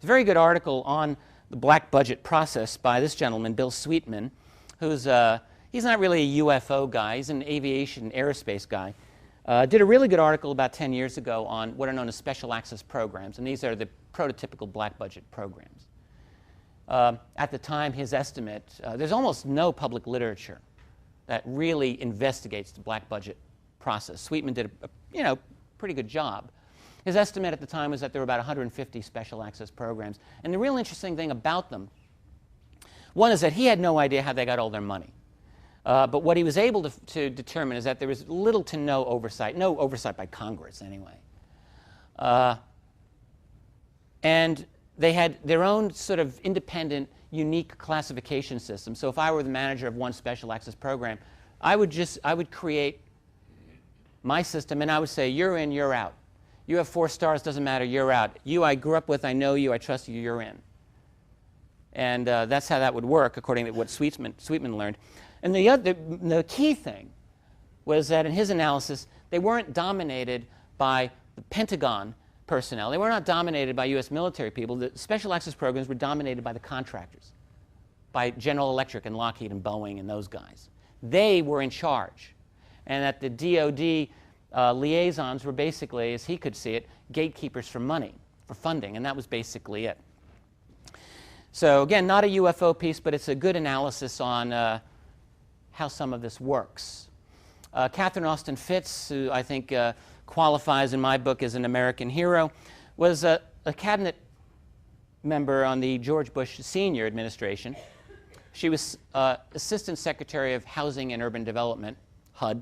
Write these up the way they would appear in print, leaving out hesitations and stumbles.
There's a very good article on the black budget process by this gentleman, Bill Sweetman, who's he's not really a UFO guy. He's an aviation aerospace guy. Did a really good article about 10 years ago on what are known as special access programs, and these are the prototypical black budget programs. At the time, his estimate, there's almost no public literature that really investigates the black budget process. Sweetman did a pretty good job. His estimate at the time was that there were about 150 special access programs. And the real interesting thing about them, one is that he had no idea how they got all their money. But what he was able to determine is that there was little to no oversight by Congress anyway. And they had their own sort of independent, unique classification system. So if I were the manager of one special access program, I would create my system, and I would say, you're in, you're out. You have 4 stars, doesn't matter, you're out. You I grew up with, I know you, I trust you, you're in. And that's how that would work, according to what Sweetman learned. And the key thing was that in his analysis, they weren't dominated by the Pentagon personnel. They were not dominated by U.S. military people. The special access programs were dominated by the contractors, by General Electric and Lockheed and Boeing and those guys. They were in charge. And that the DOD liaisons were basically, as he could see it, gatekeepers for money, for funding, and that was basically it. So again, not a UFO piece, but it's a good analysis on how some of this works. Catherine Austin Fitts, who I think qualifies in my book as an American hero, was a cabinet member on the George Bush Sr. administration. She was Assistant Secretary of Housing and Urban Development, HUD,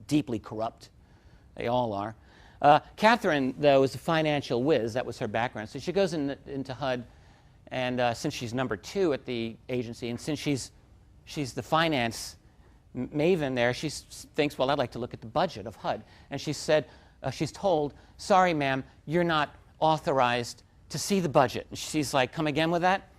deeply corrupt. They all are. Catherine, though, is a financial whiz. That was her background. So she goes into HUD, and since she's number 2 at the agency, and since she's the finance maven there, she thinks, well, I'd like to look at the budget of HUD. And she said, she's told, sorry, ma'am, you're not authorized to see the budget. And she's like, come again with that?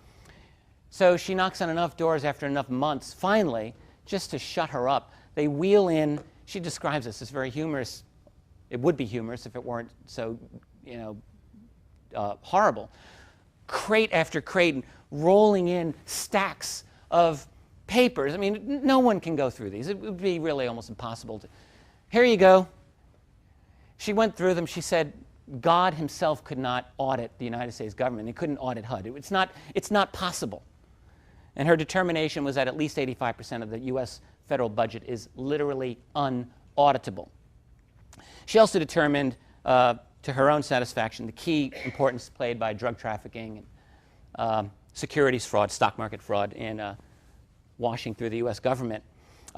So she knocks on enough doors after enough months, finally, just to shut her up. They wheel in, she describes this as very humorous. It would be humorous if it weren't so, horrible. Crate after crate, rolling in stacks of papers. I mean, no one can go through these. It would be really almost impossible to. Here you go. She went through them. She said God himself could not audit the United States government. He couldn't audit HUD. It's not possible. And her determination was that at least 85% of the U.S. federal budget is literally unauditable. She also determined, to her own satisfaction, the key importance played by drug trafficking and securities fraud, stock market fraud in washing through the U.S. government.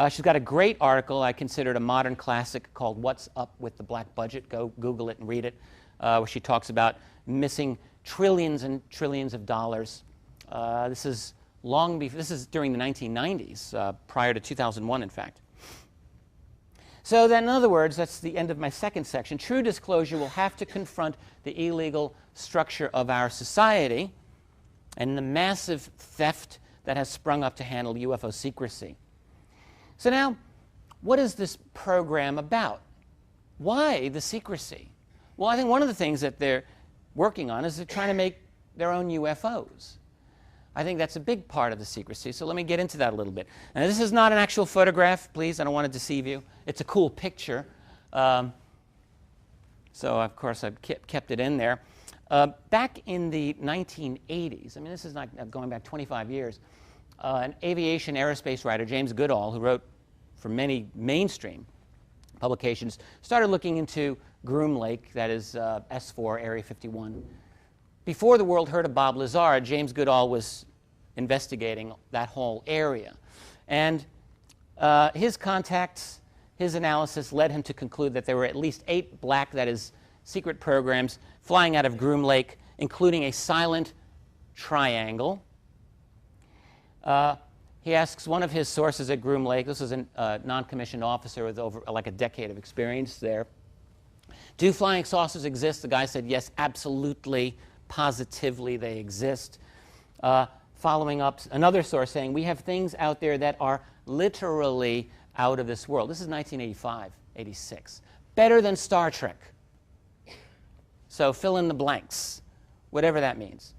She's got a great article I considered a modern classic called What's Up with the Black Budget. Go Google it and read it, where she talks about missing trillions and trillions of dollars. This is during the 1990s, prior to 2001, in fact. So then, in other words, that's the end of my second section. True disclosure will have to confront the illegal structure of our society and the massive theft that has sprung up to handle UFO secrecy. So now, what is this program about? Why the secrecy? Well, I think one of the things that they're working on is they're trying to make their own UFOs. I think that's a big part of the secrecy, so let me get into that a little bit. Now, this is not an actual photograph, please. I don't want to deceive you. It's a cool picture. So, of course, I've kept it in there. Back in the 1980s, I mean, this is not going back 25 years, an aviation aerospace writer, James Goodall, who wrote for many mainstream publications, started looking into Groom Lake, that is S4, Area 51. Before the world heard of Bob Lazar, James Goodall was investigating that whole area. And his contacts, his analysis led him to conclude that there were at least 8 black, that is, secret programs flying out of Groom Lake, including a silent triangle. He asks one of his sources at Groom Lake, this is a non-commissioned officer with over like a decade of experience there, do flying saucers exist? The guy said, yes, absolutely, positively they exist. Following up, another source saying, we have things out there that are literally out of this world. This is 1985, 86. Better than Star Trek. So fill in the blanks. whatever that means.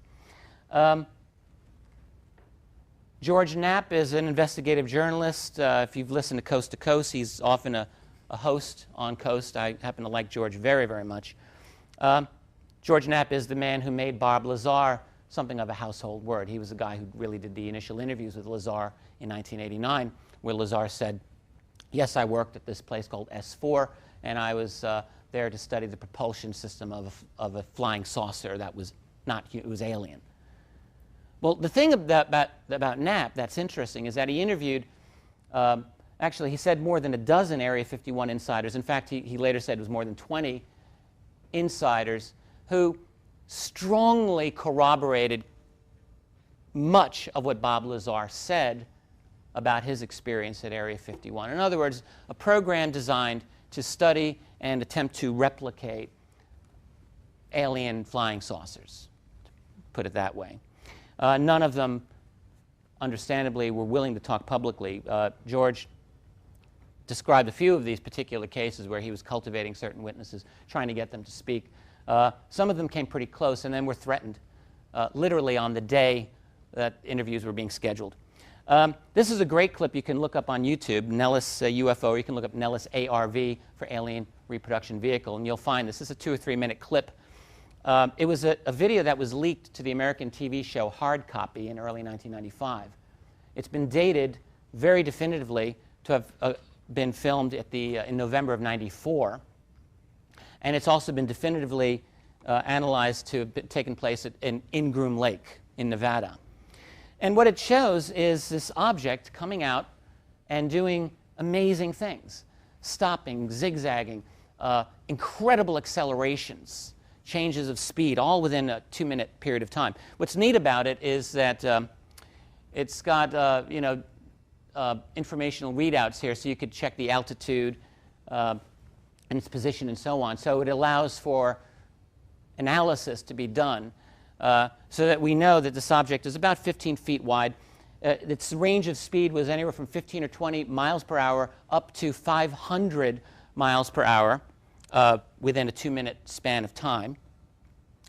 George Knapp is an investigative journalist. If you've listened to Coast, he's often a host on Coast. I happen to like George very, very much. George Knapp is the man who made Bob Lazar something of a household word. He was the guy who really did the initial interviews with Lazar in 1989, where Lazar said, yes, I worked at this place called S4, and I was there to study the propulsion system of a flying saucer that was not, it was alien. Well, the thing about Knapp that's interesting is that he interviewed, actually he said more than a dozen Area 51 insiders. In fact, he later said it was more than 20 insiders who strongly corroborated much of what Bob Lazar said about his experience at Area 51. In other words, a program designed to study and attempt to replicate alien flying saucers, to put it that way. None of them, understandably, were willing to talk publicly. George described a few of these particular cases where he was cultivating certain witnesses, trying to get them to speak. Some of them came pretty close and then were threatened, literally on the day that interviews were being scheduled. This is a great clip you can look up on YouTube, Nellis UFO, or you can look up Nellis ARV for Alien Reproduction Vehicle, and you'll find this. This is a 2 or 3 minute clip. It was a video that was leaked to the American TV show Hard Copy in early 1995. It's been dated very definitively to have been filmed at in November of '94, and it's also been definitively analyzed to have taken place in Groom Lake in Nevada. And what it shows is this object coming out and doing amazing things, stopping, zigzagging, incredible accelerations, changes of speed, all within a 2-minute period of time. What's neat about it is that it's got informational readouts here, so you could check the altitude and its position and so on. So it allows for analysis to be done so that we know that this object is about 15 feet wide. Its range of speed was anywhere from 15 or 20 miles per hour up to 500 miles per hour. Within a 2-minute span of time,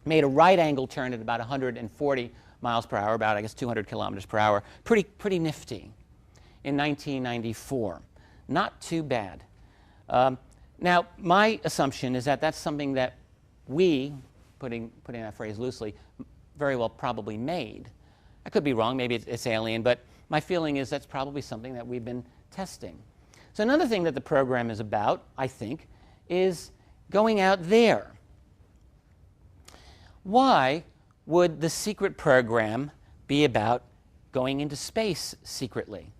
made a right angle turn at about 140 miles per hour, about, I guess, 200 kilometers per hour. Pretty nifty in 1994. Not too bad. Now, my assumption is that that's something that we, putting that phrase loosely, very well probably made. I could be wrong, maybe it's alien, but my feeling is that's probably something that we've been testing. So another thing that the program is about, I think, is going out there. Why would the secret program be about going into space secretly?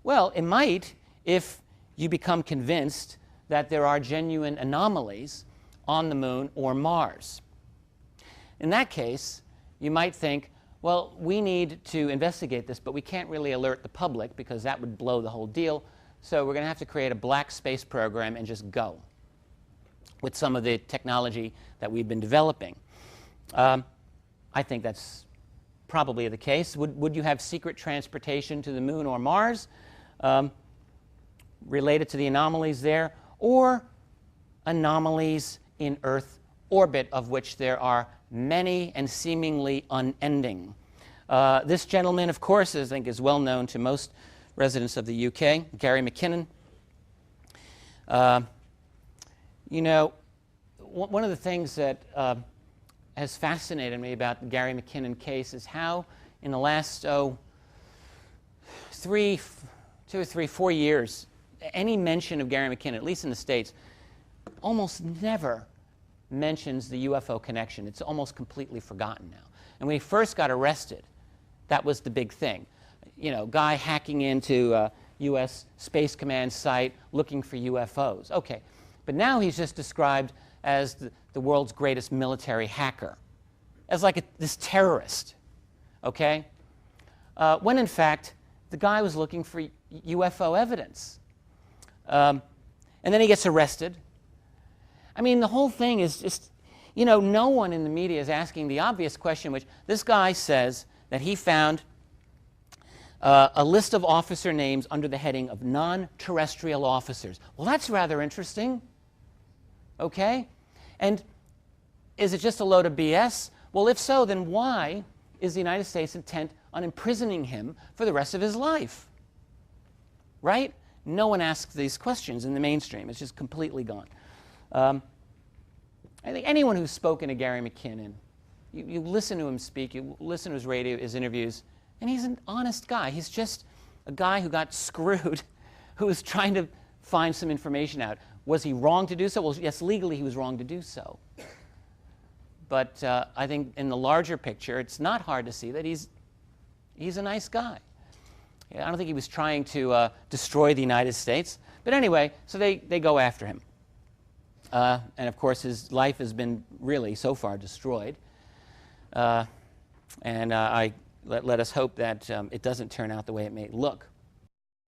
Well, it might if you become convinced that there are genuine anomalies on the moon or Mars. In that case, you might think, well, we need to investigate this, but we can't really alert the public because that would blow the whole deal, so we're going to have to create a black space program and just go with some of the technology that we've been developing. I think that's probably the case. Would you have secret transportation to the moon or Mars related to the anomalies there, or anomalies in Earth orbit, of which there are many and seemingly unending? This gentleman, of course, I think is well known to most residents of the UK, Gary McKinnon. You know, one of the things that has fascinated me about the Gary McKinnon case is how in the last 2 or 3, 4 years, any mention of Gary McKinnon, at least in the States, almost never mentions the UFO connection. It's almost completely forgotten now. And when he first got arrested, that was the big thing. You know, guy hacking into U.S. Space Command site looking for UFOs. Okay. But now he's just described as the world's greatest military hacker, as like this terrorist, okay? When in fact, the guy was looking for UFO evidence. And then he gets arrested. I mean, the whole thing is just, you know, no one in the media is asking the obvious question, which this guy says that he found a list of officer names under the heading of non-terrestrial officers. Well, that's rather interesting. Okay? And is it just a load of BS, Well, if so, then why is the United States intent on imprisoning him for the rest of his life? Right? No one asks these questions in the mainstream. It's just completely gone. I think anyone who's spoken to Gary McKinnon, you listen to him speak, you listen to his radio, his interviews, and he's an honest guy. He's just a guy who got screwed, who was trying to find some information out. Was he wrong to do so? Well, yes, legally he was wrong to do so. But I think in the larger picture, it's not hard to see that he's a nice guy. I don't think he was trying to destroy the United States. But anyway, so they go after him. And of course, his life has been really, so far, destroyed. And let us hope that it doesn't turn out the way it may look.